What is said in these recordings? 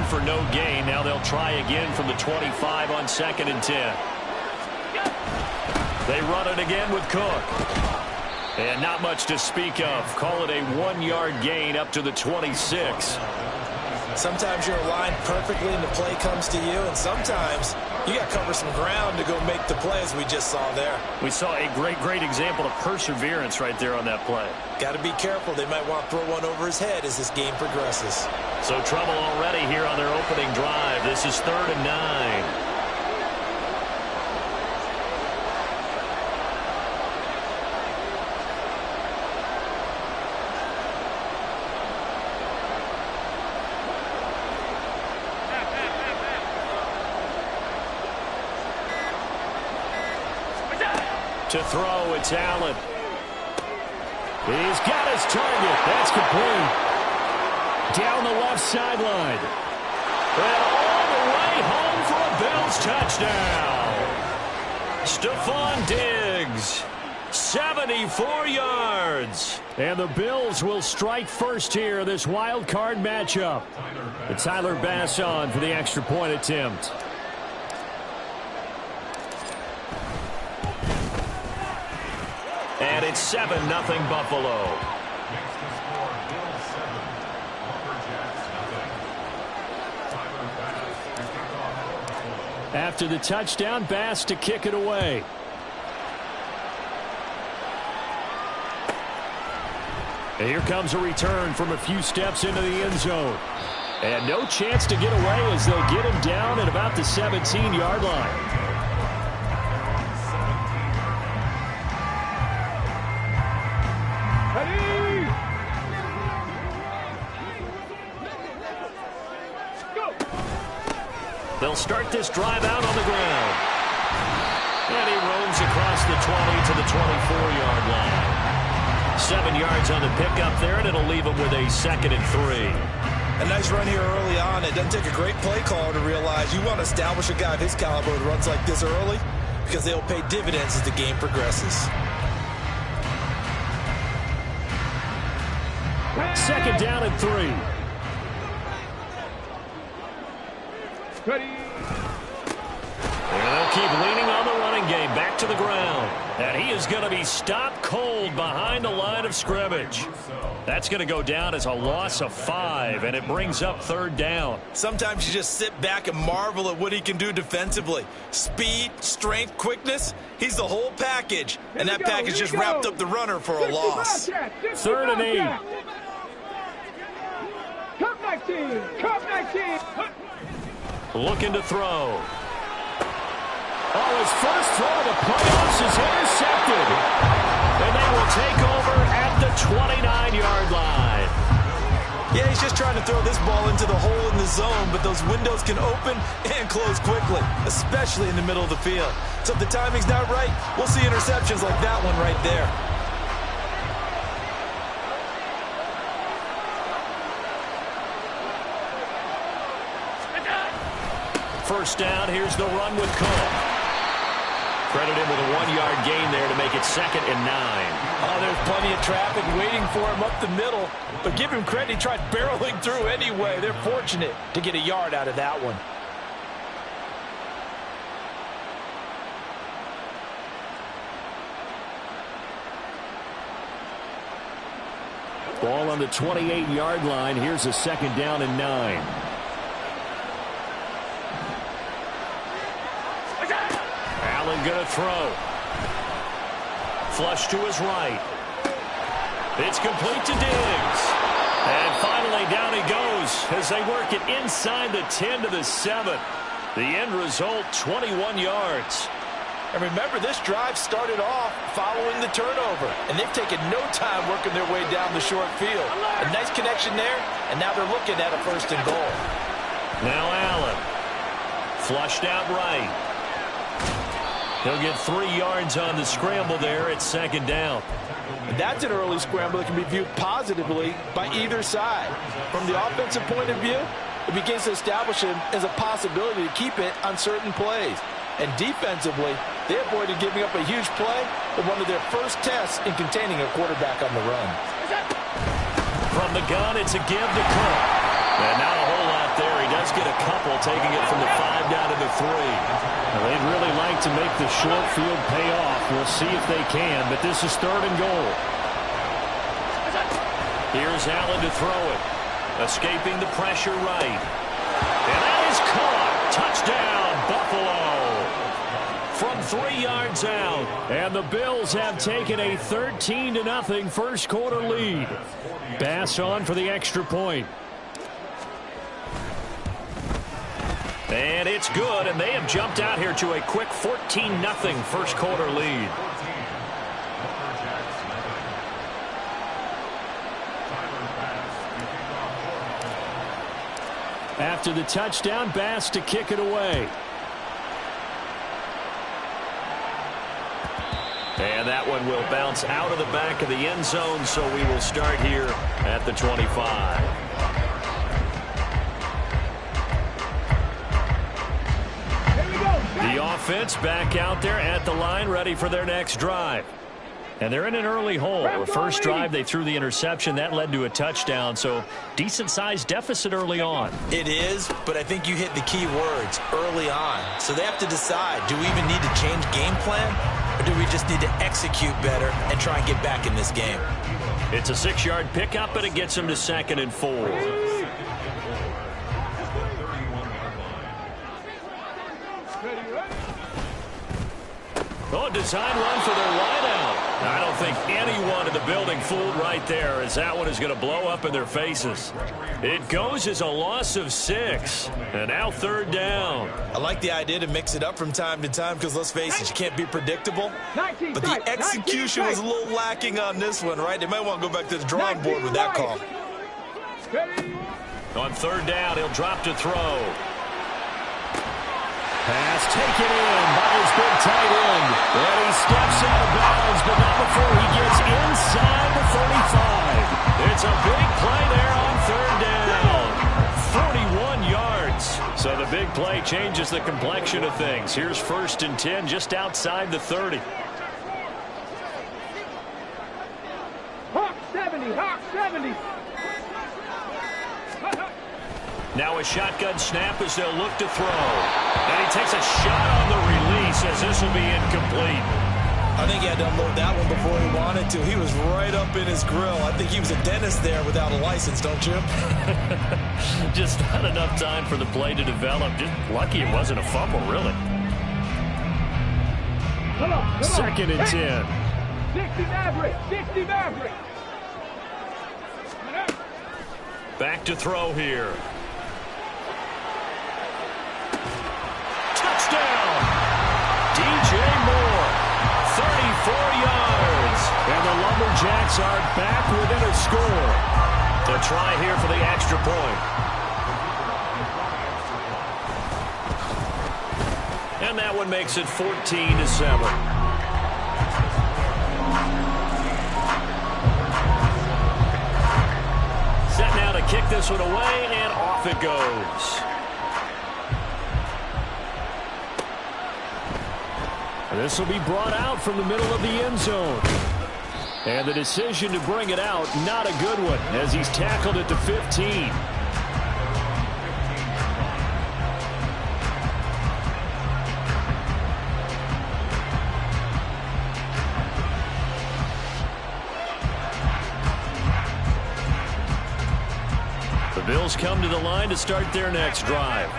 for no gain. Now they'll try again from the 25 on 2nd and 10. They run it again with Cook. And not much to speak of. Call it a 1-yard gain up to the 26. Sometimes you're aligned perfectly and the play comes to you, and sometimes you got to cover some ground to go make the play, as we just saw there. We saw a great example of perseverance right there on that play. Got to be careful. They might want to throw one over his head as this game progresses. So trouble already here on their opening drive. This is 3rd and 9. To throw, it's Allen. He's got his target. That's complete. Down the left sideline. And all the way home for a Bills touchdown. Stephon Diggs, 74 yards. And the Bills will strike first here, this wild card matchup. And Tyler Bass on for the extra point attempt. And it's 7-0 Buffalo. After the touchdown, Bass to kick it away. And here comes a return from a few steps into the end zone. And no chance to get away as they'll get him down at about the 17-yard line. They'll start this drive out on the ground. And he roams across the 20 to the 24-yard line. 7 yards on the pickup there, and it'll leave him with a 2nd and 3. A nice run here early on. It doesn't take a great play caller to realize you want to establish a guy of his caliber who runs like this early, because they'll pay dividends as the game progresses. 2nd down and 3. Ready. And they'll keep leaning on the running game. Back to the ground. And he is going to be stopped cold behind the line of scrimmage. That's going to go down as a loss of 5, and it brings up 3rd down. Sometimes you just sit back and marvel at what he can do defensively. Speed, strength, quickness. He's the whole package. And that package just wrapped up the runner for a loss. 3rd and 8. Cup 19. Cup 19. Looking to throw. Oh, his first throw of the playoffs is intercepted. And they will take over at the 29-yard line. Yeah, he's just trying to throw this ball into the hole in the zone, but those windows can open and close quickly, especially in the middle of the field. So if the timing's not right, we'll see interceptions like that one right there. First down, here's the run with Cook. Credit him with a 1-yard gain there to make it 2nd and 9. Oh, there's plenty of traffic waiting for him up the middle. But give him credit, he tried barreling through anyway. They're fortunate to get a yard out of that one. Ball on the 28-yard line. Here's a 2nd down and 9. Allen going to throw. Flush to his right. It's complete to Diggs. And finally down he goes as they work it inside the 10 to the 7. The end result, 21 yards. And remember, this drive started off following the turnover. And they've taken no time working their way down the short field. A nice connection there, and now they're looking at a 1st and goal. Now Allen. Flushed out right. He'll get 3 yards on the scramble there at 2nd down. And that's an early scramble that can be viewed positively by either side. From the offensive point of view, it begins to establish him as a possibility to keep it on certain plays. And defensively, they avoided giving up a huge play in one of their first tests in containing a quarterback on the run. From the gun, it's a give to Cook. And not a whole lot there. He does get a couple, taking it from the 5 down to the 3. Well, they'd really like to make the short field pay off. We'll see if they can, but this is 3rd and goal. Here's Allen to throw it. Escaping the pressure right. And that is caught. Touchdown, Buffalo. From 3 yards out. And the Bills have taken a 13-0 first quarter lead. Bass on for the extra point. And it's good, and they have jumped out here to a quick 14-0 first quarter lead. After the touchdown, Bass to kick it away. And that one will bounce out of the back of the end zone, so we will start here at the 25. The offense back out there at the line, ready for their next drive. And they're in an early hole. The first drive, they threw the interception. That led to a touchdown, so decent-sized deficit early on. It is, but I think you hit the key words, early on. So they have to decide, do we even need to change game plan, or do we just need to execute better and try and get back in this game? It's a 6-yard pickup, and it gets them to 2nd and 4. Oh, design run for their wideout. I don't think anyone in the building fooled right there, as that one is going to blow up in their faces. It goes as a loss of 6. And now 3rd down. I like the idea to mix it up from time to time because, let's face it, you can't be predictable. But the execution was a little lacking on this one, right? They might want to go back to the drawing board with that call. On 3rd down, he'll drop to throw. Pass taken in by his big tight end. And he steps out of bounds, but not before he gets inside the 35. It's a big play there on 3rd down. 41 yards. So the big play changes the complexion of things. Here's 1st and 10 just outside the 30. Hawk 70, Hawk 70. Now a shotgun snap as they'll look to throw. And he takes a shot on the release as this will be incomplete. I think he had to unload that one before he wanted to. He was right up in his grill. I think he was a dentist there without a license, don't you? Just not enough time for the play to develop. Just lucky it wasn't a fumble, really. Come on. 2nd and 10. 60 Maverick, 60 Maverick. Back to throw here. Touchdown! DJ Moore, 34 yards. And the Lumberjacks are back within a score. They'll try here for the extra point. And that one makes it 14-7. Set now to kick this one away, and off it goes. This will be brought out from the middle of the end zone. And the decision to bring it out, not a good one, as he's tackled at the 15. The Bills come to the line to start their next drive.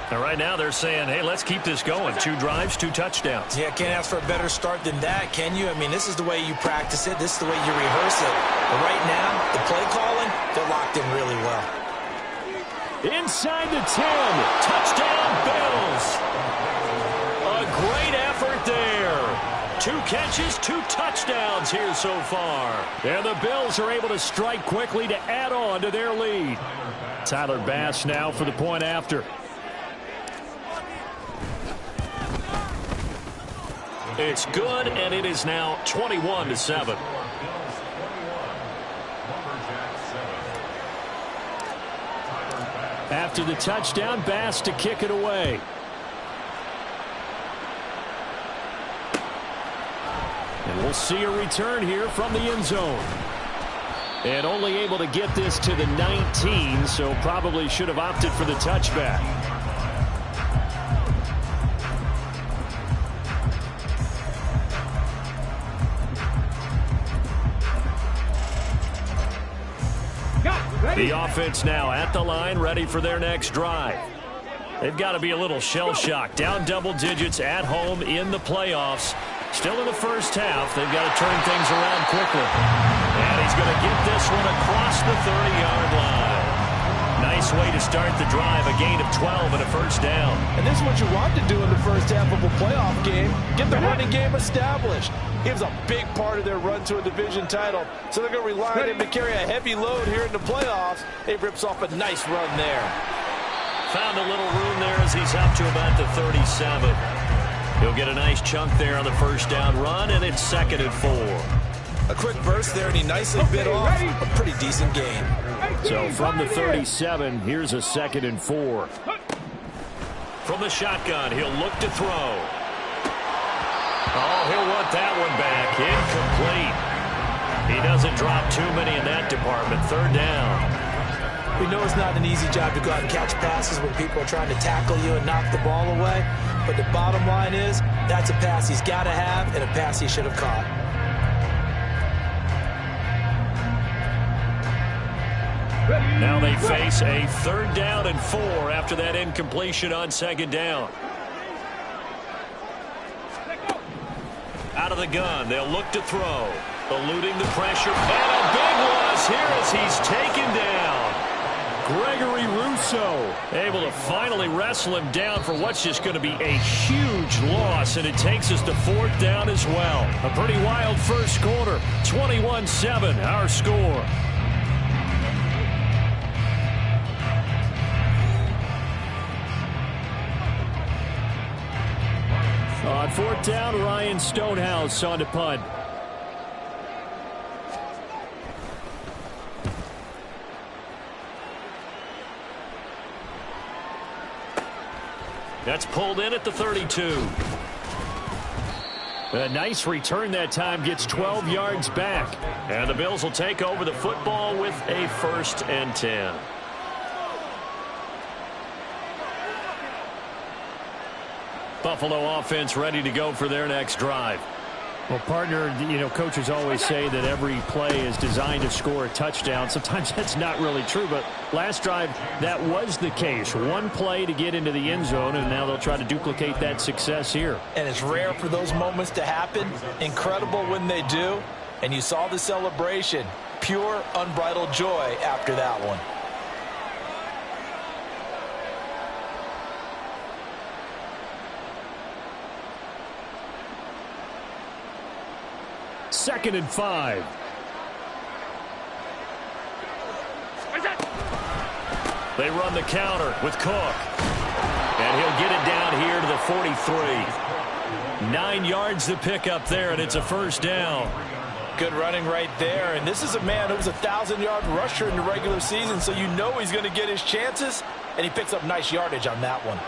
And right now they're saying, hey, let's keep this going. 2 drives, 2 touchdowns. Yeah, can't ask for a better start than that, can you? I mean, this is the way you practice it. This is the way you rehearse it. But right now, the play calling, they're locked in really well. Inside the 10. Touchdown, Bills. A great effort there. 2 catches, 2 touchdowns here so far. And the Bills are able to strike quickly to add on to their lead. Tyler Bass now for the point after. It's good, and it is now 21-7. After the touchdown, Bass to kick it away. And we'll see a return here from the end zone. And only able to get this to the 19, so probably should have opted for the touchback. The offense now at the line, ready for their next drive. They've got to be a little shell-shocked. Down double digits at home in the playoffs. Still in the first half. They've got to turn things around quickly. And he's going to get this one across the 30-yard line. Nice way to start the drive. A gain of 12 and a first down. And this is what you want to do in the first half of a playoff game. Get the running game established. He was a big part of their run to a division title. So they're going to rely on him to carry a heavy load here in the playoffs. He rips off a nice run there. Found a little room there as he's up to about the 37. He'll get a nice chunk there on the first down run, and it's 2nd and 4. A quick burst there, and he nicely bit off a pretty decent gain. So from the 37, here's a 2nd and 4. From the shotgun, he'll look to throw. Oh, he'll want that one back. Incomplete. He doesn't drop too many in that department. 3rd down. We know it's not an easy job to go out and catch passes when people are trying to tackle you and knock the ball away. But the bottom line is, that's a pass he's got to have and a pass he should have caught. Now they face a 3rd down and 4 after that incompletion on 2nd down. Out of the gun, they'll look to throw. Eluding the pressure, and a big loss here as he's taken down. Gregory Rousseau Able to finally wrestle him down for what's just going to be a huge loss, and it takes us to 4th down as well. A pretty wild first quarter. 21-7, our score. On 4th down, Ryan Stonehouse on to punt. That's pulled in at the 32. A nice return that time, gets 12 yards back. And the Bills will take over the football with a 1st and 10. Buffalo offense ready to go for their next drive. Well, partner, you know, coaches always say that every play is designed to score a touchdown. Sometimes that's not really true, but last drive, that was the case. One play to get into the end zone, and now they'll try to duplicate that success here. And it's rare for those moments to happen. Incredible when they do. And you saw the celebration. Pure, unbridled joy after that one. Second and 5. They run the counter with Cook. And he'll get it down here to the 43. 9 yards to pick up there, and it's a first down. Good running right there. And this is a man who was a 1,000-yard rusher in the regular season, so you know he's going to get his chances, and he picks up nice yardage on that one.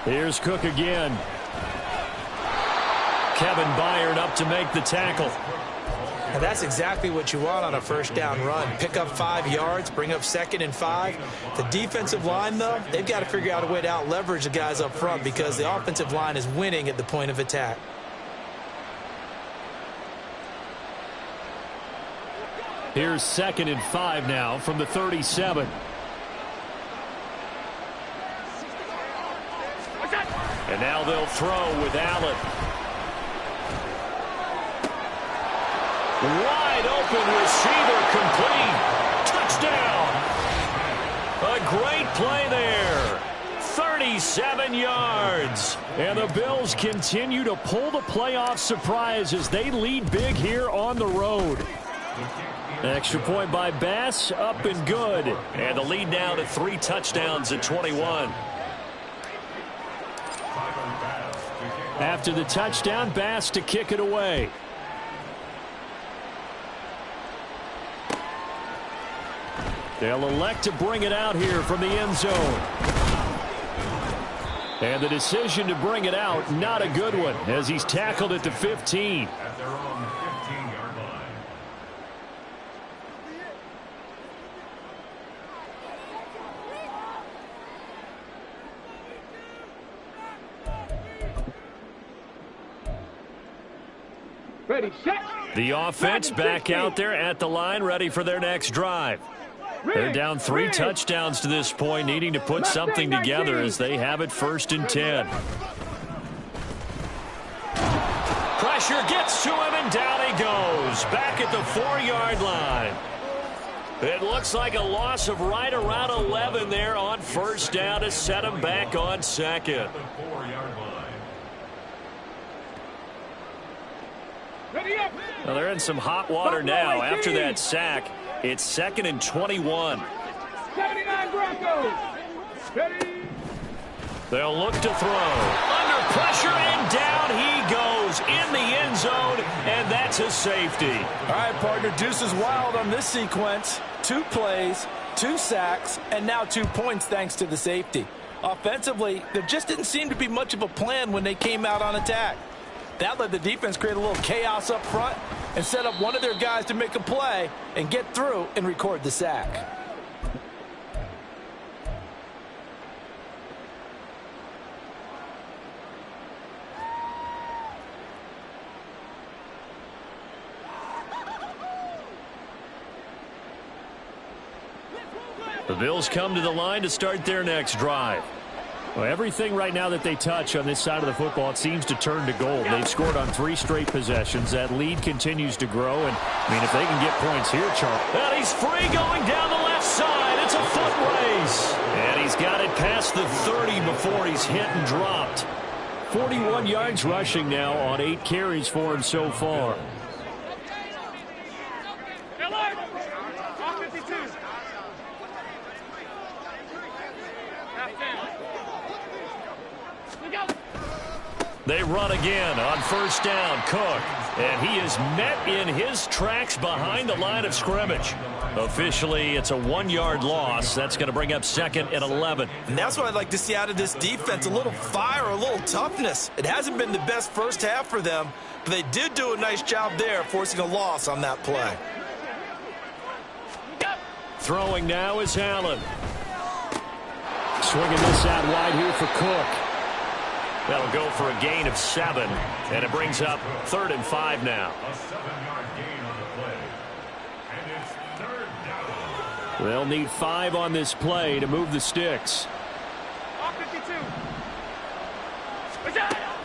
Here's Cook again. Kevin Byard up to make the tackle. And that's exactly what you want on a first down run. Pick up 5 yards, bring up 2nd and 5. The defensive line, though, they've got to figure out a way to out-leverage the guys up front because the offensive line is winning at the point of attack. Here's 2nd and 5 now from the 37. And now they'll throw with Allen. Wide open receiver, complete. Touchdown. A great play there. 37 yards. And the Bills continue to pull the playoff surprise as they lead big here on the road. An extra point by Bass, up and good. And the lead now to 3 touchdowns at 21. After the touchdown, Bass to kick it away. They'll elect to bring it out here from the end zone. And the decision to bring it out, not a good one, as he's tackled at the 15. At their own 15-yard line. Ready, set. The offense back out there at the line, ready for their next drive. They're down 3 touchdowns to this point, needing to put something together as they have it 1st and 10. Pressure gets to him, and down he goes. Back at the 4-yard line. It looks like a loss of right around 11 there on 1st down to set him back on 2nd. Well, they're in some hot water now after that sack. It's 2nd and 21. 79 Broncos. Ready. They'll look to throw. Under pressure, and down he goes in the end zone, and that's a safety. All right, partner, deuce is wild on this sequence. 2 plays, 2 sacks, and now 2 points thanks to the safety. Offensively, there just didn't seem to be much of a plan when they came out on attack. That let the defense create a little chaos up front and set up one of their guys to make a play and get through and record the sack. The Bills come to the line to start their next drive. Well, everything right now that they touch on this side of the football, it seems to turn to gold. They've scored on 3 straight possessions. That lead continues to grow. And, I mean, if they can get points here, Charles. And he's free going down the left side. It's a foot race. And he's got it past the 30 before he's hit and dropped. 41 yards rushing now on 8 carries for him so far. They run again on 1st down. Cook. And he is met in his tracks behind the line of scrimmage. Officially, it's a 1-yard loss. That's going to bring up 2nd and 11. And that's what I'd like to see out of this defense. A little fire, a little toughness. It hasn't been the best first half for them, but they did do a nice job there, forcing a loss on that play. Throwing now is Allen. Swinging this out wide here for Cook. That'll go for a gain of 7, and it brings up 3rd and 5 now. A 7-yard gain on the play. And it's 3rd down. They'll need 5 on this play to move the sticks.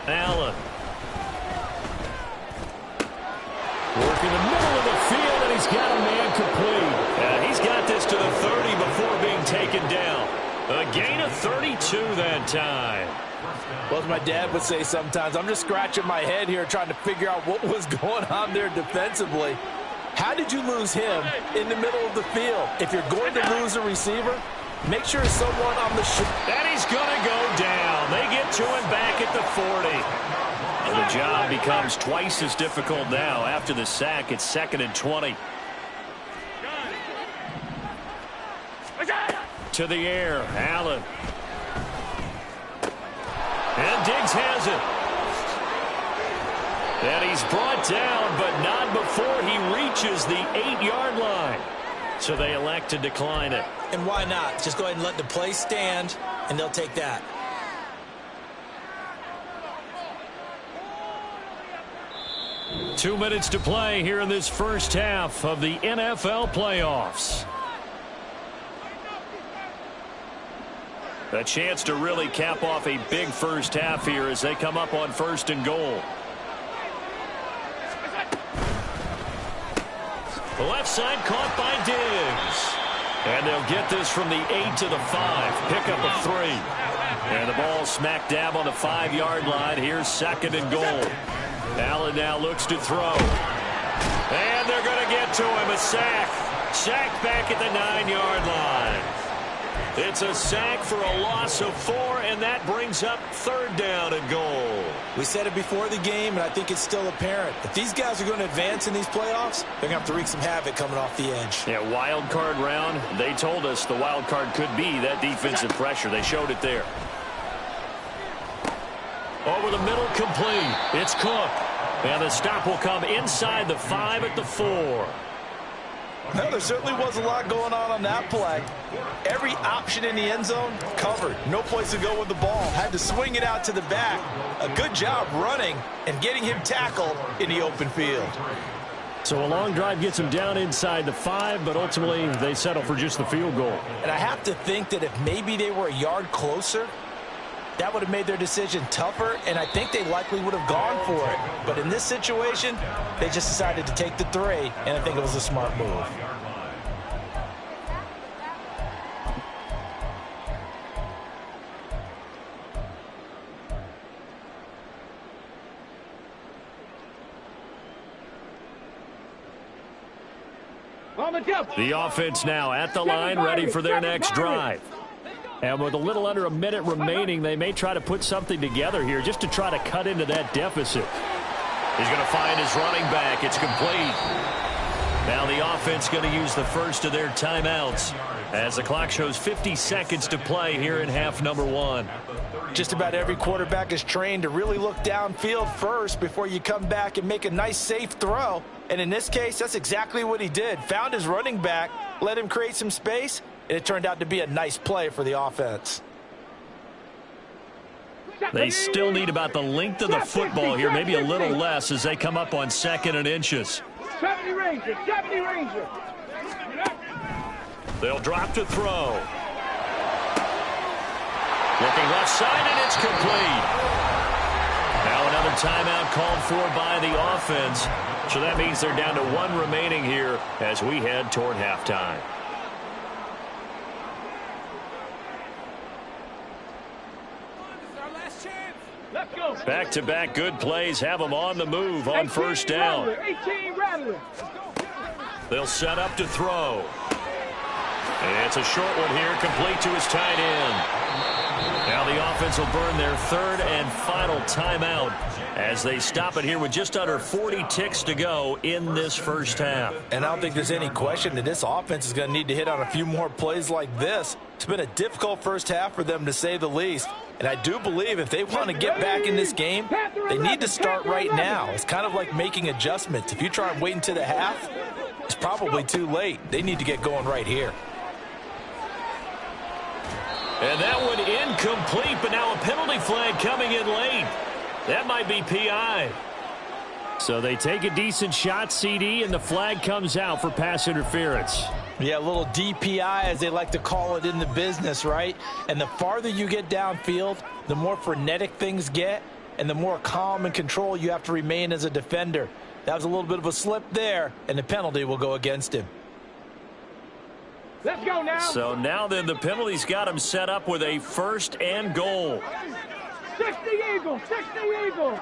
Allen. Working the middle of the field, and he's got a man complete. He's got this to the 30 before being taken down. A gain of 32 that time. Well, as my dad would say sometimes, I'm just scratching my head here trying to figure out what was going on there defensively. How did you lose him in the middle of the field? If you're going to lose a receiver, make sure someone on the and he's going to go down. They get to him back at the 40. And the job becomes twice as difficult now. After the sack, it's 2nd and 20. To the air, Allen. And Diggs has it. And he's brought down, but not before he reaches the 8-yard line. So they elect to decline it. And why not? Just go ahead and let the play stand, and they'll take that. Two minutes to play here in this first half of the NFL playoffs. A chance to really cap off a big first half here as they come up on 1st and goal. The left side caught by Diggs. And they'll get this from the 8 to the 5. Pickup of 3. And the ball smack dab on the 5-yard line. Here's 2nd and goal. Allen now looks to throw. And they're going to get to him. A sack. Sack back at the 9-yard line. It's a sack for a loss of 4, and that brings up 3rd down and goal. We said it before the game, and I think it's still apparent. If these guys are going to advance in these playoffs, they're going to have to wreak some havoc coming off the edge. Yeah, wild card round. They told us the wild card could be that defensive pressure. They showed it there. Over the middle, complete. It's Cook. And the stop will come inside the 5 at the 4. Well, there certainly was a lot going on that play. Every option in the end zone covered. No place to go with the ball. Had to swing it out to the back. A good job running and getting him tackled in the open field. So a long drive gets him down inside the 5, but ultimately they settle for just the field goal. And I have to think that if maybe they were a yard closer, that would have made their decision tougher, and I think they likely would have gone for it. But in this situation, they just decided to take the 3, and I think it was a smart move. The offense now at the line, ready for their next drive. And with a little under a minute remaining, they may try to put something together here just to try to cut into that deficit. He's going to find his running back. It's complete. Now the offense going to use the first of their timeouts as the clock shows 50 seconds to play here in half number 1. Just about every quarterback is trained to really look downfield first before you come back and make a nice, safe throw. And in this case, that's exactly what he did. Found his running back, let him create some space, and it turned out to be a nice play for the offense. They still need about the length of the football here, maybe a little less as they come up on 2nd and inches. 70 Ranger, 70 Ranger. They'll drop to throw. Looking left side, and it's complete. Now another timeout called for by the offense. So that means they're down to 1 remaining here as we head toward halftime. Back-to-back good plays have them on the move on first down. 18 Rattler. They'll set up to throw. And it's a short one here, complete to his tight end. Now the offense will burn their 3rd and final timeout as they stop it here with just under 40 ticks to go in this first half. And I don't think there's any question that this offense is going to need to hit on a few more plays like this. It's been a difficult first half for them, to say the least. And I do believe if they want to get back in this game, they need to start right now. It's kind of like making adjustments. If you try and wait until the half, it's probably too late. They need to get going right here. And that one incomplete, but now a penalty flag coming in late. That might be PI. So they take a decent shot, CD, and the flag comes out for pass interference. Yeah, a little DPI, as they like to call it in the business, right? And the farther you get downfield, the more frenetic things get, and the more calm and control you have to remain as a defender. That was a little bit of a slip there, and the penalty will go against him. Let's go now. So now then the penalty's got him set up with a 1st and goal. 60 Eagles, 60 Eagles.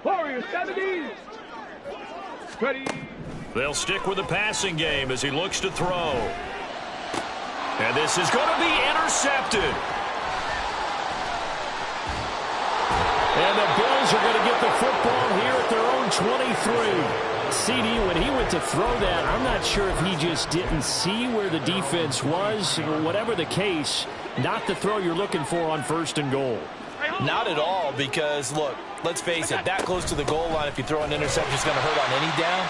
Warriors, 70. Ready. They'll stick with the passing game as he looks to throw. And this is going to be intercepted. And the Bills are going to get the football here at their own 23. CD, when he went to throw that, I'm not sure if he just didn't see where the defense was. Whatever the case, not the throw you're looking for on 1st and goal. Not at all, because, look, let's face it, that close to the goal line, if you throw an interception, it's going to hurt on any down.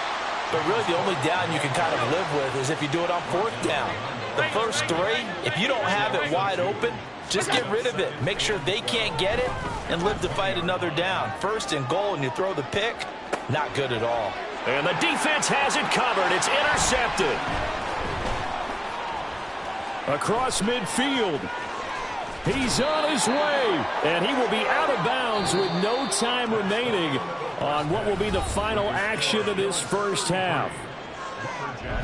But really the only down you can kind of live with is if you do it on 4th down. The first 3, if you don't have it wide open, just get rid of it. Make sure they can't get it and live to fight another down. 1st and goal, and you throw the pick, not good at all. And the defense has it covered. It's intercepted. Across midfield. He's on his way. And he will be out of bounds with no time remaining on what will be the final action of this first half.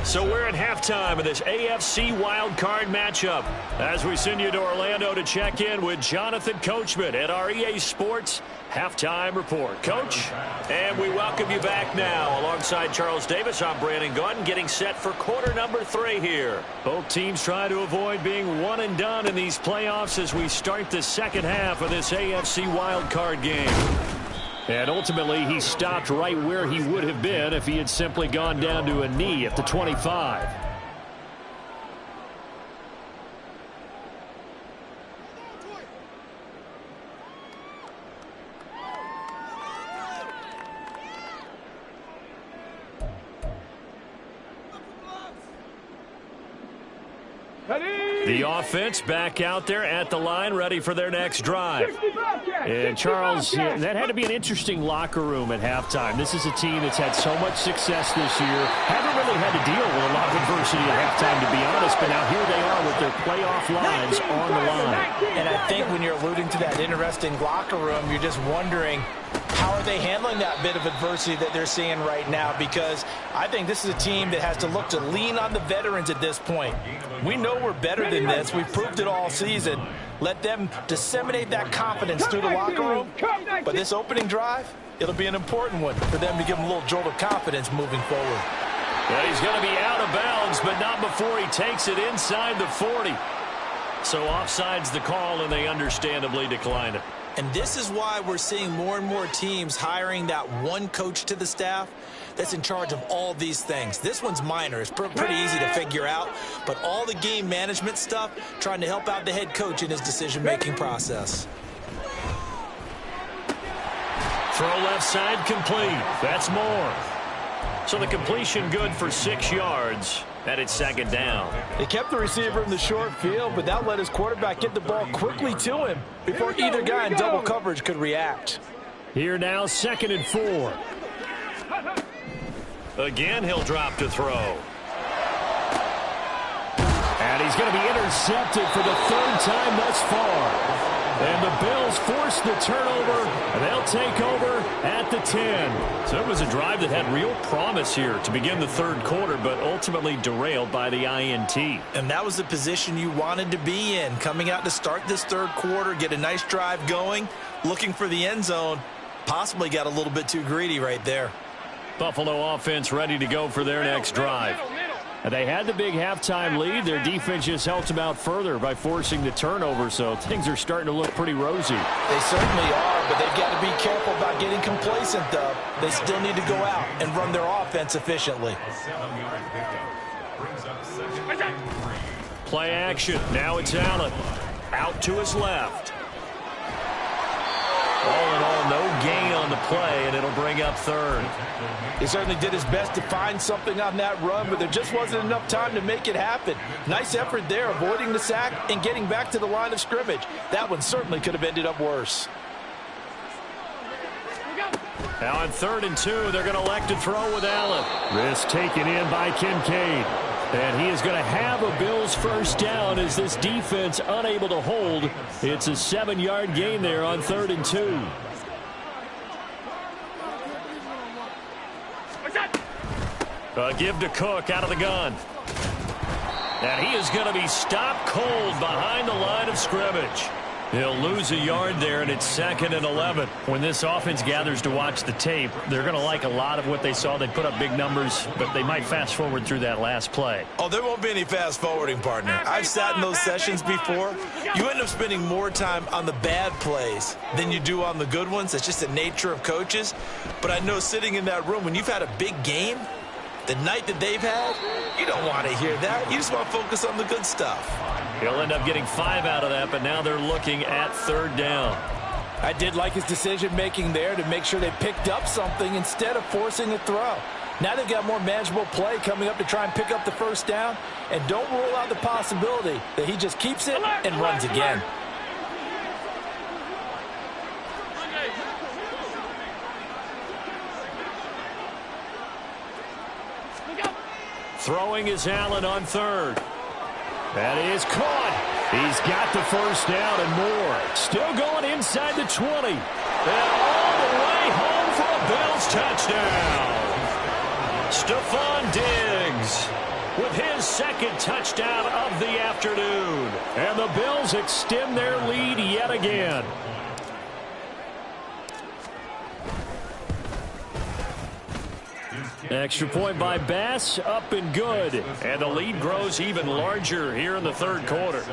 So we're at halftime of this AFC wildcard matchup as we send you to Orlando to check in with Jonathan Coachman at our EA Sports Halftime Report. Coach, and we welcome you back now. Alongside Charles Davis, I'm Brandon Gunn, getting set for quarter number 3 here. Both teams trying to avoid being one and done in these playoffs as we start the second half of this AFC wildcard game. And ultimately, he stopped right where he would have been if he had simply gone down to a knee at the 25. The offense back out there at the line, ready for their next drive. And Charles, that had to be an interesting locker room at halftime. This is a team that's had so much success this year. Haven't really had to deal with a lot of adversity at halftime, to be honest, but now here they are with their playoff lives on the line. And I think when you're alluding to that interesting locker room, you're just wondering, how are they handling that bit of adversity that they're seeing right now? Because I think this is a team that has to look to lean on the veterans at this point. We know we're better than this. We've proved it all season. Let them disseminate that confidence through the locker room. But this opening drive, it'll be an important one for them to give them a little jolt of confidence moving forward. Well, he's going to be out of bounds, but not before he takes it inside the 40. So offside's the call, and they understandably decline it. And this is why we're seeing more and more teams hiring that one coach to the staff that's in charge of all these things. This one's minor. It's pretty easy to figure out. But all the game management stuff, trying to help out the head coach in his decision-making process. Throw left side complete. That's more. So the completion good for 6 yards. And it's second down. They kept the receiver in the short field, but that let his quarterback get the ball quickly to him before either guy in double coverage could react. Here now, 2nd and 4. Again, he'll drop to throw. And he's going to be intercepted for the 3rd time thus far. And the Bills force the turnover, and they'll take over at the 10. So it was a drive that had real promise here to begin the 3rd quarter, but ultimately derailed by the INT. And that was the position you wanted to be in, coming out to start this 3rd quarter, get a nice drive going, looking for the end zone. Possibly got a little bit too greedy right there. Buffalo offense ready to go for their next drive. And they had the big halftime lead. Their defense just helped them out further by forcing the turnover, so things are starting to look pretty rosy. They certainly are, but they've got to be careful about getting complacent, though. They still need to go out and run their offense efficiently. Play action. Now it's Allen. Out to his left. All in all, no gain on the play, and it'll bring up 3rd. He certainly did his best to find something on that run, but there just wasn't enough time to make it happen. Nice effort there, avoiding the sack and getting back to the line of scrimmage. That one certainly could have ended up worse. Now on 3rd and 2, they're going to elect to throw with Allen. Risk taken in by Kincaid. And he is going to have a Bills first down as this defense unable to hold. It's a 7-yard gain there on 3rd and 2. Give to Cook out of the gun. And he is going to be stopped cold behind the line of scrimmage. He'll lose a yard there, and it's 2nd and 11. When this offense gathers to watch the tape, they're going to like a lot of what they saw. They put up big numbers, but they might fast forward through that last play. Oh, there won't be any fast forwarding, partner. I've sat in those sessions before. You end up spending more time on the bad plays than you do on the good ones. That's just the nature of coaches. But I know sitting in that room, when you've had a big game, the night that they've had, you don't want to hear that. You just want to focus on the good stuff. He'll end up getting 5 out of that, but now they're looking at 3rd down. I did like his decision-making there to make sure they picked up something instead of forcing a throw. Now they've got more manageable play coming up to try and pick up the first down, and don't rule out the possibility that he just keeps it and runs again. Throwing is Allen on 3rd. That is caught. He's got the first down and more. Still going inside the 20. And all the way home for a Bills touchdown. Stephon Diggs with his 2nd touchdown of the afternoon. And the Bills extend their lead yet again. Extra point by Bass, up and good. And the lead grows even larger here in the 3rd quarter.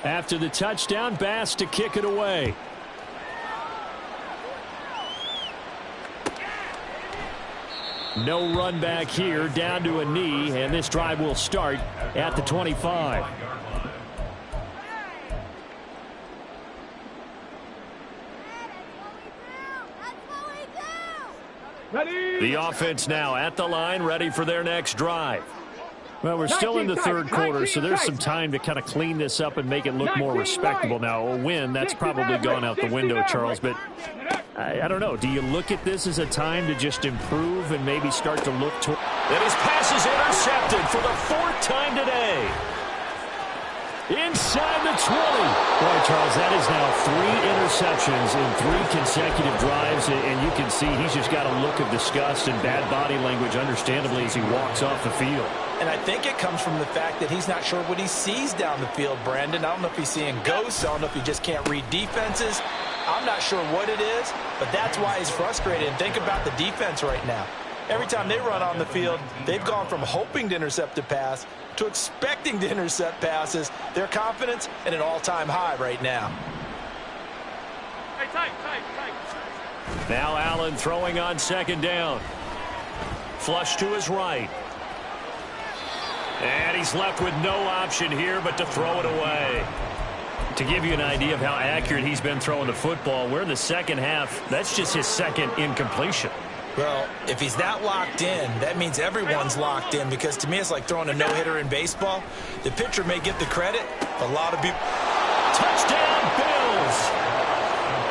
After the touchdown, Bass to kick it away. No run back here, down to a knee, and this drive will start at the 25. Ready. The offense now at the line, ready for their next drive. Well, we're still in the third quarter, so there's some time to kind of clean this up and make it look more respectable. Now, a win, that's probably gone out the window, Charles, but I don't know. Do you look at this as a time to just improve and maybe start to look toward... And his pass is intercepted for the fourth time today. Inside the 20. Boy, Charles, that is now 3 interceptions in 3 consecutive drives, and you can see he's just got a look of disgust and bad body language, understandably, as he walks off the field. And I think it comes from the fact that he's not sure what he sees down the field, Brandon. I don't know if he's seeing ghosts. I don't know if he just can't read defenses. I'm not sure what it is, but that's why he's frustrated. And think about the defense right now. Every time they run on the field, they've gone from hoping to intercept a pass to expecting to intercept passes. Their confidence at an all-time high right now. Hey, tight. Now Allen throwing on second down. Flush to his right. And he's left with no option here but to throw it away. To give you an idea of how accurate he's been throwing the football, we're in the second half. That's just his second incompletion. Well, if he's that locked in, that means everyone's locked in, because to me it's like throwing a no-hitter in baseball. The pitcher may get the credit. A lot of people... Touchdown, Bills!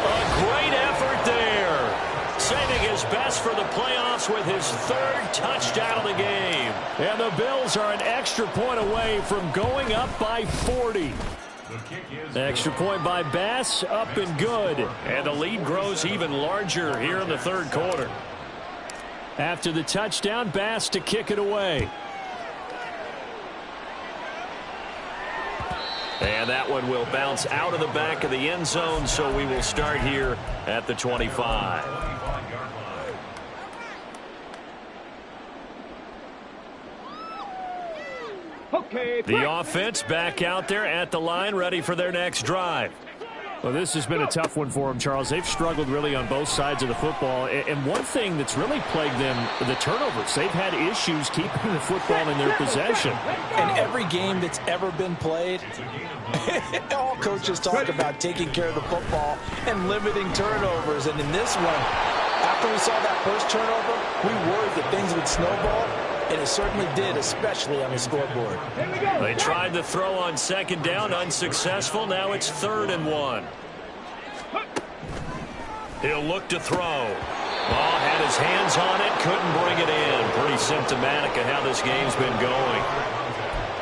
A great effort there. Saving his best for the playoffs with his 3rd touchdown of the game. And the Bills are an extra point away from going up by 40. Extra point by Bass, up and good. And the lead grows even larger here in the 3rd quarter. After the touchdown, Bass to kick it away. And that one will bounce out of the back of the end zone, so we will start here at the 25. Okay. The offense back out there at the line, ready for their next drive. Well, this has been a tough one for them, Charles. They've struggled really on both sides of the football. And one thing that's really plagued them, the turnovers. They've had issues keeping the football in their possession. In every game that's ever been played, all coaches talk about taking care of the football and limiting turnovers. And in this one, after we saw that first turnover, we worried that things would snowball. And it certainly did, especially on the scoreboard. They tried to throw on second down, unsuccessful. Now it's 3rd and 1. He'll look to throw. Ball had his hands on it, couldn't bring it in. Pretty symptomatic of how this game's been going.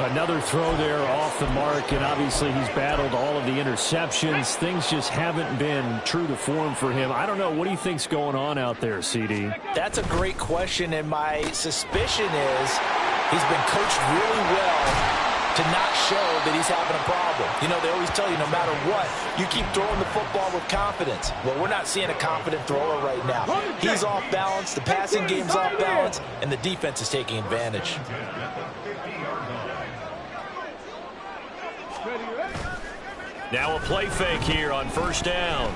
Another throw there off the mark, and obviously he's battled all of the interceptions. Things just haven't been true to form for him. I don't know. What do you think's going on out there, CD? That's a great question, and my suspicion is he's been coached really well to not show that he's having a problem. You know, they always tell you no matter what, you keep throwing the football with confidence. Well, we're not seeing a confident thrower right now. He's off balance, the passing game's off balance, and the defense is taking advantage. Now a play fake here on first down.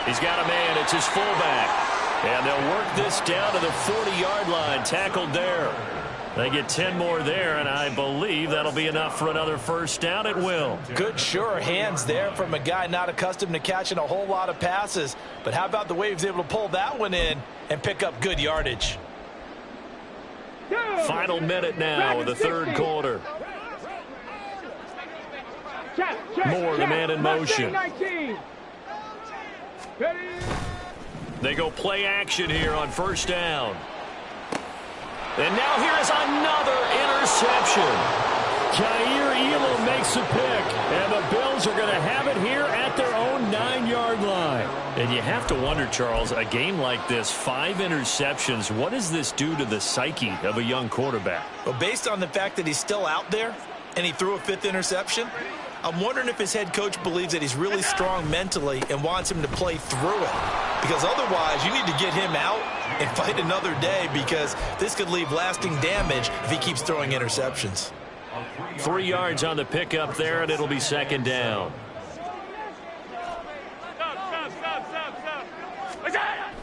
He's got a man. It's his fullback. And they'll work this down to the 40-yard line. Tackled there. They get 10 more there, and I believe that'll be enough for another first down. It will. Good, sure hands there from a guy not accustomed to catching a whole lot of passes. But how about the way he was able to pull that one in and pick up good yardage? Final minute now of the 3rd quarter. Moore, the man in motion. They go play action here on first down. And now here is another interception. Jair Elam makes a pick, and the Bills are going to have it here at their own 9-yard line. And you have to wonder, Charles, a game like this, 5 interceptions, what does this do to the psyche of a young quarterback? Well, based on the fact that he's still out there and he threw a 5th interception, I'm wondering if his head coach believes that he's really strong mentally and wants him to play through it. Because otherwise, you need to get him out and fight another day, because this could leave lasting damage if he keeps throwing interceptions. 3 yards on the pickup there, and it'll be second down.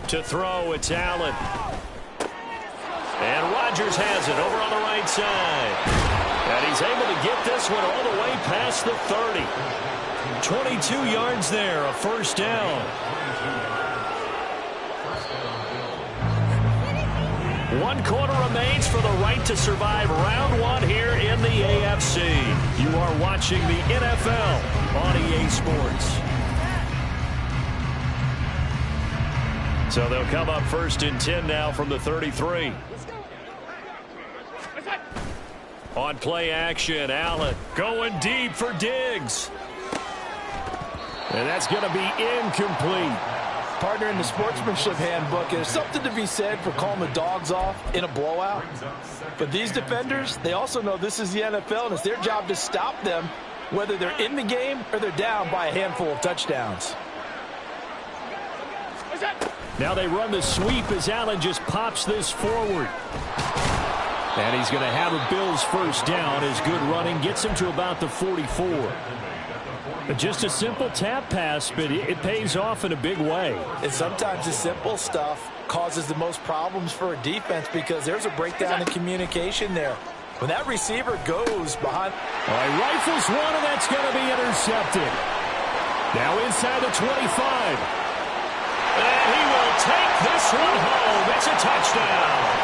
To throw, it's Allen. And Rodgers has it over on the right side. And he's able to get this one all the way past the 30. 22 yards there, a first down. 1 quarter remains for the right to survive round 1 here in the AFC. You are watching the NFL on EA Sports. So they'll come up 1st and 10 now from the 33. On play action, Allen going deep for Diggs. And that's going to be incomplete. Partner, in the sportsmanship handbook, there's something to be said for calling the dogs off in a blowout. But these defenders, they also know this is the NFL, and it's their job to stop them, whether they're in the game or they're down by a handful of touchdowns. Now they run the sweep as Allen just pops this forward. And he's going to have a Bills first down as good running gets him to about the 44. Just a simple tap pass, but it pays off in a big way. And sometimes the simple stuff causes the most problems for a defense because there's a breakdown in communication there. When that receiver goes behind... All right, rifles one, and that's going to be intercepted. Now inside the 25. And he will take this one home. It's a touchdown.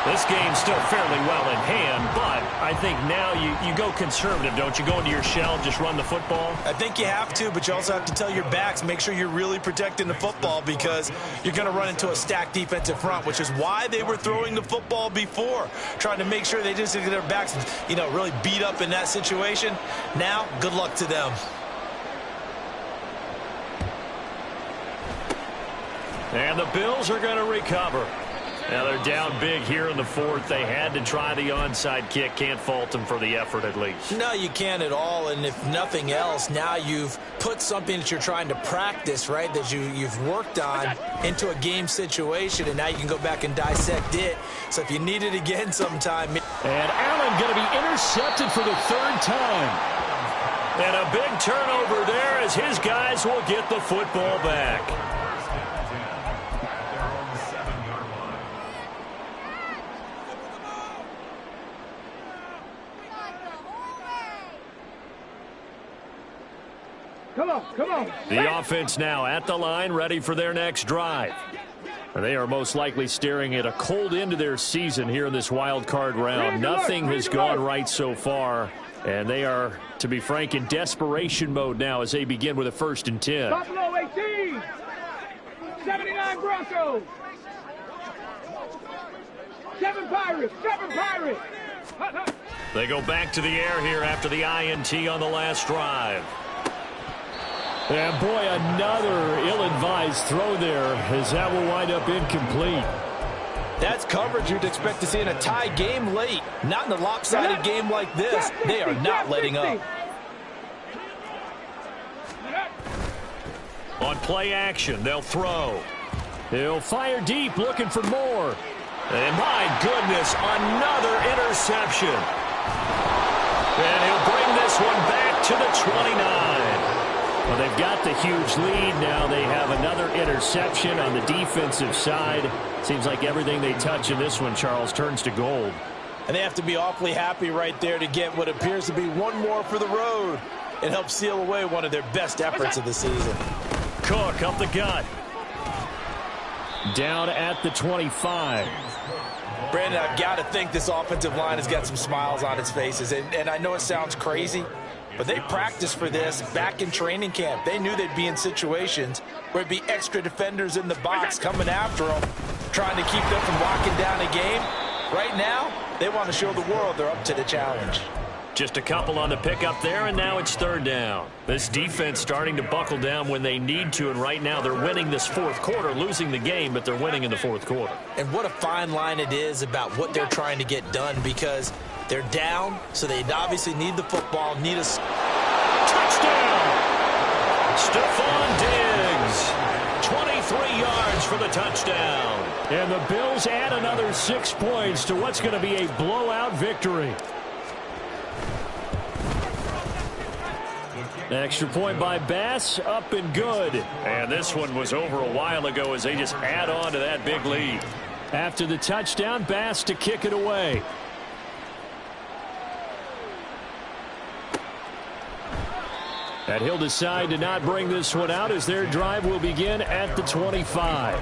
This game's still fairly well in hand, but I think now you go conservative, don't you? Go into your shell, just run the football? I think you have to, but you also have to tell your backs, make sure you're really protecting the football because you're going to run into a stacked defensive front, which is why they were throwing the football before, trying to make sure they just get their backs, really beat up in that situation. Now, good luck to them. And the Bills are going to recover. Now they're down big here in the 4th. They had to try the onside kick. Can't fault them for the effort at least. No, you can't at all. And if nothing else, now you've put something that you're trying to practice, right, that you've worked on into a game situation, and now you can go back and dissect it. So if you need it again sometime. And Allen going to be intercepted for the 3rd time. And a big turnover there as his guys will get the football back. Come on. The offense now at the line, ready for their next drive. They are most likely staring at a cold end to their season here in this wild card round. Nothing has gone right so far, and they are, to be frank, in desperation mode now as they begin with a 1st and 10. Buffalo 18, 79 Broncos, 7 Pirates. They go back to the air here after the INT on the last drive. And boy, another ill-advised throw there as that will wind up incomplete. That's coverage you'd expect to see in a tie game late. Not in a lopsided game like this. They are not letting up. On play action, they'll throw. He'll fire deep, looking for more. And my goodness, another interception. And he'll bring this one back to the 29. Well, they've got the huge lead now. They have another interception on the defensive side. Seems like everything they touch in this one, Charles, turns to gold. And they have to be awfully happy right there to get what appears to be one more for the road and help seal away one of their best efforts of the season. Cook up the gut. Down at the 25. Brandon, I've got to think this offensive line has got some smiles on its faces. And I know it sounds crazy, but they practiced for this back in training camp. They knew they'd be in situations where there'd be extra defenders in the box coming after them, trying to keep them from locking down a game. Right now, they want to show the world they're up to the challenge. Just a couple on the pickup there, and now it's 3rd down. This defense starting to buckle down when they need to, and right now they're winning this 4th quarter, losing the game, but they're winning in the 4th quarter. And what a fine line it is about what they're trying to get done because they're down, so they obviously need the football, need a touchdown. Stephon Diggs, 23 yards for the touchdown. And the Bills add another 6 points to what's going to be a blowout victory. Extra point by Bass, up and good. And this one was over a while ago as they just add on to that big lead. After the touchdown, Bass to kick it away. And he'll decide to not bring this one out as their drive will begin at the 25.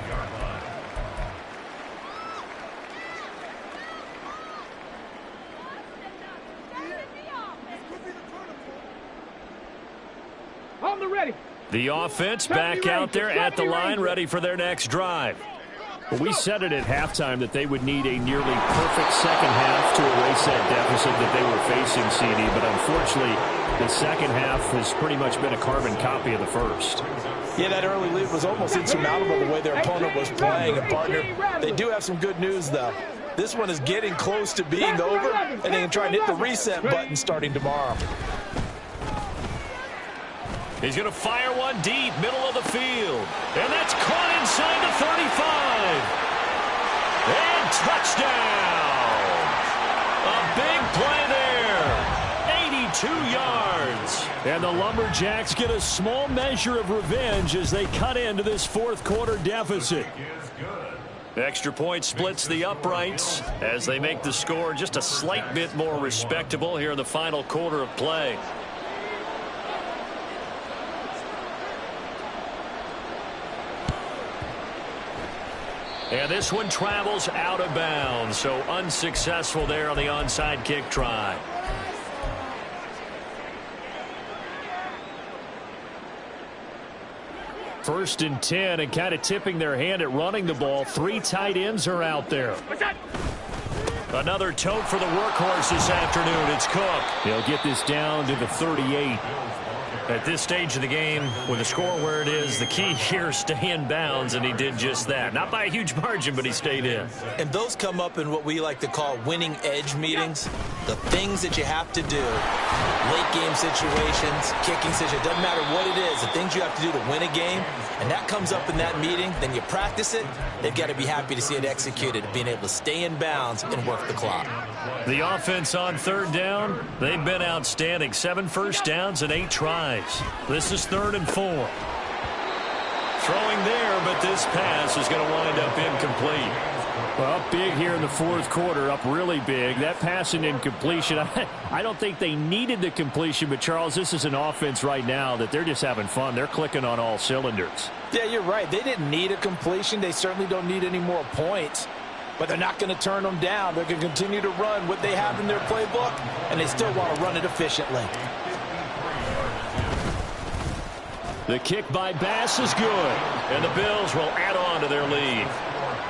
On the ready. The offense back out there at the line, ready for their next drive. Well, we said it at halftime that they would need a nearly perfect second half to erase that deficit that they were facing, CD. But unfortunately, the second half has pretty much been a carbon copy of the first. Yeah, that early lead was almost insurmountable the way their opponent was playing. And, partner, they do have some good news, though. This one is getting close to being over, and they can try and hit the reset button starting tomorrow. He's going to fire one deep, middle of the field. And that's caught inside the 35. And touchdown. A big play there. 82 yards. And the Lumberjacks get a small measure of revenge as they cut into this fourth quarter deficit. Extra point splits the uprights as they make the score just a slight bit more respectable here in the final quarter of play. And this one travels out of bounds, so unsuccessful there on the onside kick try. First and 10, and kind of tipping their hand at running the ball. 3 tight ends are out there. Another tote for the workhorse this afternoon. It's Cook. He'll get this down to the 38. At this stage of the game, with the score where it is, the key here is stay in bounds, and he did just that. Not by a huge margin, but he stayed in. And those come up in what we like to call winning edge meetings. The things that you have to do, late game situations, kicking situations, doesn't matter what it is, the things you have to do to win a game, and that comes up in that meeting, then you practice it, they've got to be happy to see it executed, being able to stay in bounds and work the clock. The offense on third down, they've been outstanding. 7 first downs and 8 tries. This is 3rd and 4. Throwing there, but this pass is going to wind up incomplete. Well, up big here in the fourth quarter, up really big. That pass and incompletion, I don't think they needed the completion, but Charles, this is an offense right now that they're just having fun. They're clicking on all cylinders. Yeah, you're right. They didn't need a completion. They certainly don't need any more points. But they're not going to turn them down. They're going to continue to run what they have in their playbook, and they still want to run it efficiently. The kick by Bass is good, and the Bills will add on to their lead.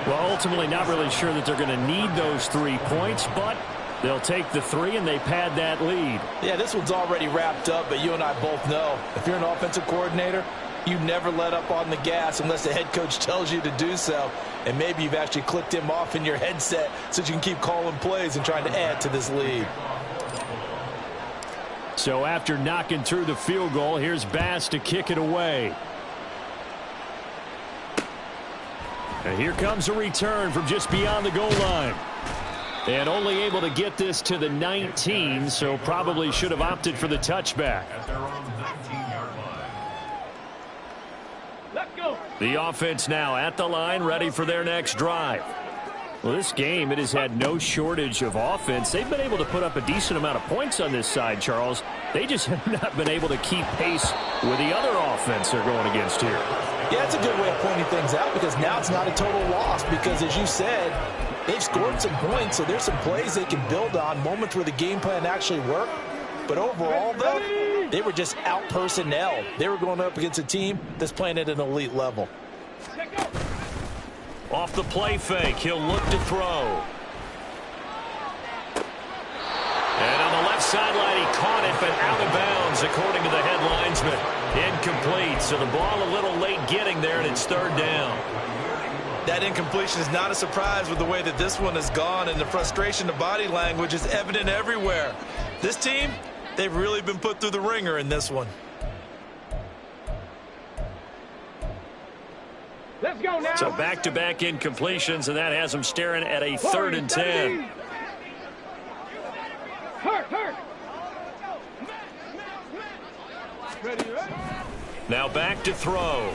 Well, ultimately not really sure that they're going to need those 3 points, but they'll take the 3 and they pad that lead. Yeah, this one's already wrapped up, but you and I both know if you're an offensive coordinator, you never let up on the gas unless the head coach tells you to do so. And maybe you've actually clicked him off in your headset so you can keep calling plays and trying to add to this lead. So after knocking through the field goal, here's Bass to kick it away. And here comes a return from just beyond the goal line. And only able to get this to the 19, so probably should have opted for the touchback. Let's go. The offense now at the line, ready for their next drive. Well, this game, it has had no shortage of offense. They've been able to put up a decent amount of points on this side, Charles. They just have not been able to keep pace with the other offense they're going against here. Yeah, it's a good way of pointing things out because now it's not a total loss because, as you said, they've scored some points, so there's some plays they can build on, moments where the game plan actually worked. But overall, though, they were just out-personnel. They were going up against a team that's playing at an elite level. Off the play fake, he'll look to throw. And on the left sideline, he caught it, but out of bounds, according to the head linesman. Incomplete, so the ball a little late getting there, and it's 3rd down. That incompletion is not a surprise with the way that this one has gone, and the frustration, the body language is evident everywhere. This team, they've really been put through the ringer in this one. Let's go now. So back-to-back incompletions, and that has them staring at a 3rd and 10. Hurt. Ready. Now back to throw.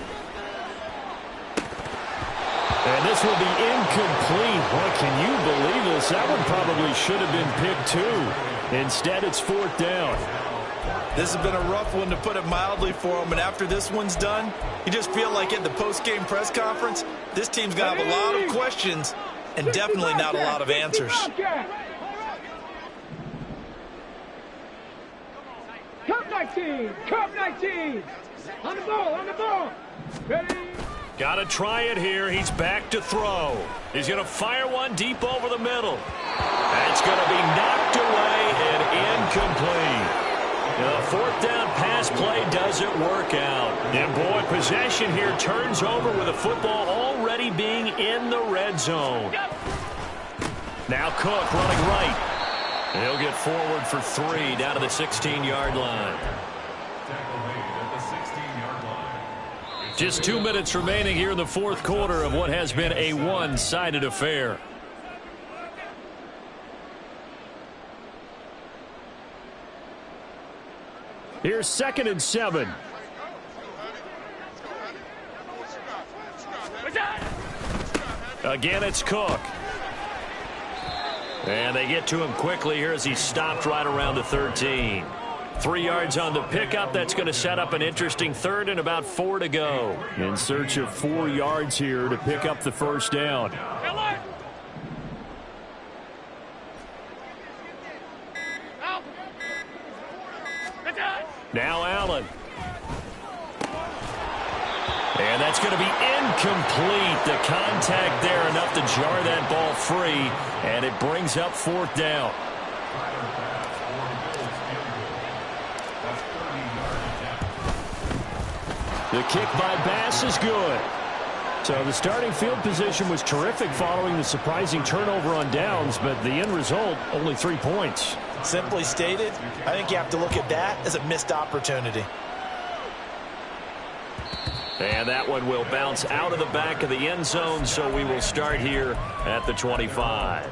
And this will be incomplete. Boy, can you believe this? That one probably should have been picked too. Instead, it's 4th down. This has been a rough one, to put it mildly, for him. And after this one's done, you just feel like at the post-game press conference, this team's going to have a lot of questions and definitely not a lot of answers. Cup 19! Cup 19! On the ball! On the ball! Ready? Got to try it here. He's back to throw. He's going to fire one deep over the middle. That's going to be knocked away and incomplete. The fourth down pass play doesn't work out. And, boy, possession here turns over with the football already being in the red zone. Now Cook running right. He'll get forward for 3 down to the 16-yard line. Just 2 minutes remaining here in the fourth quarter of what has been a one-sided affair. Here's 2nd and 7. Again, it's Cook. And they get to him quickly here as he stopped right around the 13. 3 yards on the pickup. That's going to set up an interesting third and about 4 to go. In search of 4 yards here to pick up the first down. Now Allen. And that's going to be incomplete. The contact there enough to jar that ball free. And it brings up 4th down. The kick by Bass is good. So the starting field position was terrific following the surprising turnover on downs, but the end result, only 3 points. Simply stated, I think you have to look at that as a missed opportunity. And that one will bounce out of the back of the end zone, so we will start here at the 25.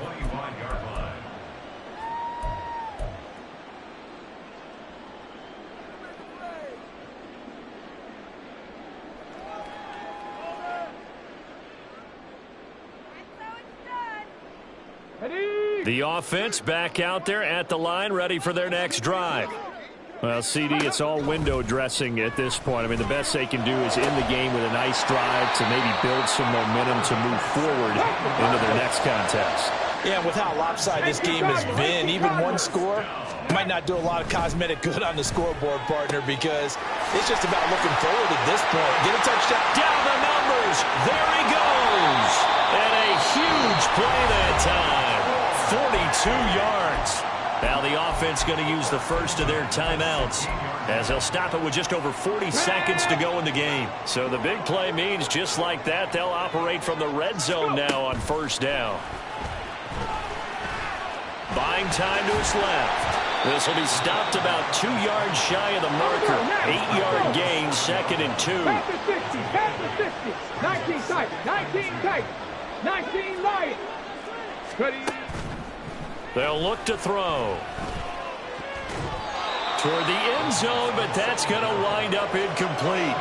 The offense back out there at the line, ready for their next drive. Well, CD, it's all window dressing at this point. I mean, the best they can do is end the game with a nice drive to maybe build some momentum to move forward into their next contest. Yeah, with how lopsided this game has been, even one score might not do a lot of cosmetic good on the scoreboard, partner, because it's just about looking forward at this point. Get a touchdown. Down the numbers. There he goes. And a huge play that time. 42 yards. Now the offense going to use the first of their timeouts as they'll stop it with just over 40 seconds to go in the game. So the big play means just like that, they'll operate from the red zone now on first down. Buying time to his left. This will be stopped about 2 yards shy of the marker. 8-yard gain, 2nd and 2. Pass the 60, pass the 60. 19 tight, 19 tight, 19 light. Ready? They'll look to throw. Toward the end zone, but that's going to wind up incomplete.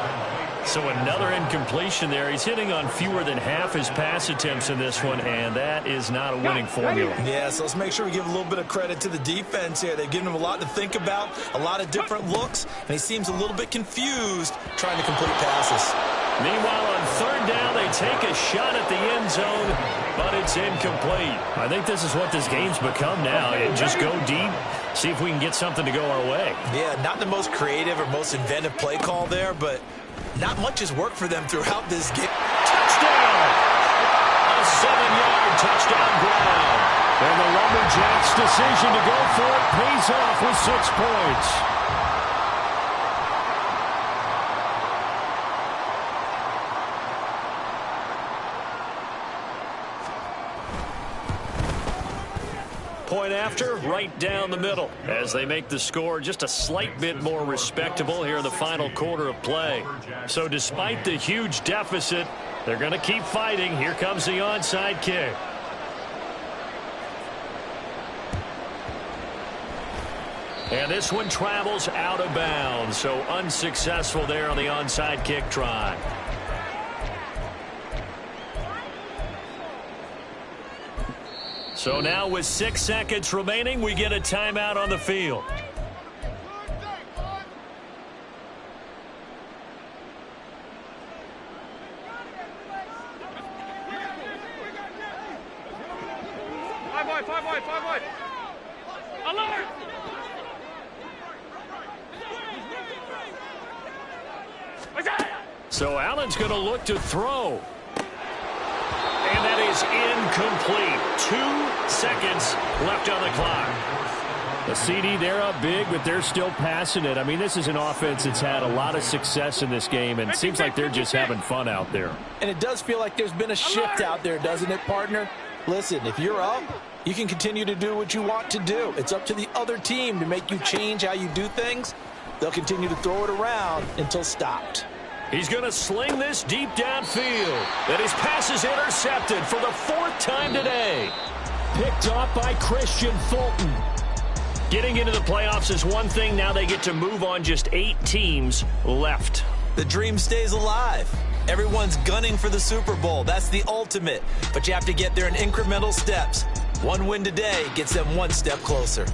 So another incompletion there. He's hitting on fewer than half his pass attempts in this one, and that is not a winning formula. Yeah, so let's make sure we give a little bit of credit to the defense here. They've given him a lot to think about, a lot of different looks, and he seems a little bit confused trying to complete passes. Meanwhile, on third down, they take a shot at the end zone, but it's incomplete. I think this is what this game's become now. Just go deep, see if we can get something to go our way. Yeah, not the most creative or most inventive play call there, but not much has worked for them throughout this game. Touchdown! A 7-yard touchdown ground. And the Lumberjacks' decision to go for it pays off with 6 points. Point after, right down the middle, as they make the score just a slight bit more respectable here in the final quarter of play. So despite the huge deficit, they're going to keep fighting. Here comes the onside kick. And this one travels out of bounds, so unsuccessful there on the onside kick try. So now with 6 seconds remaining, we get a timeout on the field. So Allen's going to look to throw. And that is incomplete. 2 seconds left on the clock. The CD, they're up big, but they're still passing it. I mean, this is an offense that's had a lot of success in this game, and it seems like they're just having fun out there. And it does feel like there's been a shift out there, doesn't it, partner? Listen, if you're up, you can continue to do what you want to do. It's up to the other team to make you change how you do things. They'll continue to throw it around until stopped. He's going to sling this deep downfield. And his pass is intercepted for the 4th time today. Picked off by Christian Fulton. Getting into the playoffs is one thing. Now they get to move on. Just 8 teams left. The dream stays alive. Everyone's gunning for the Super Bowl. That's the ultimate. But you have to get there in incremental steps. One win today gets them 1 step closer.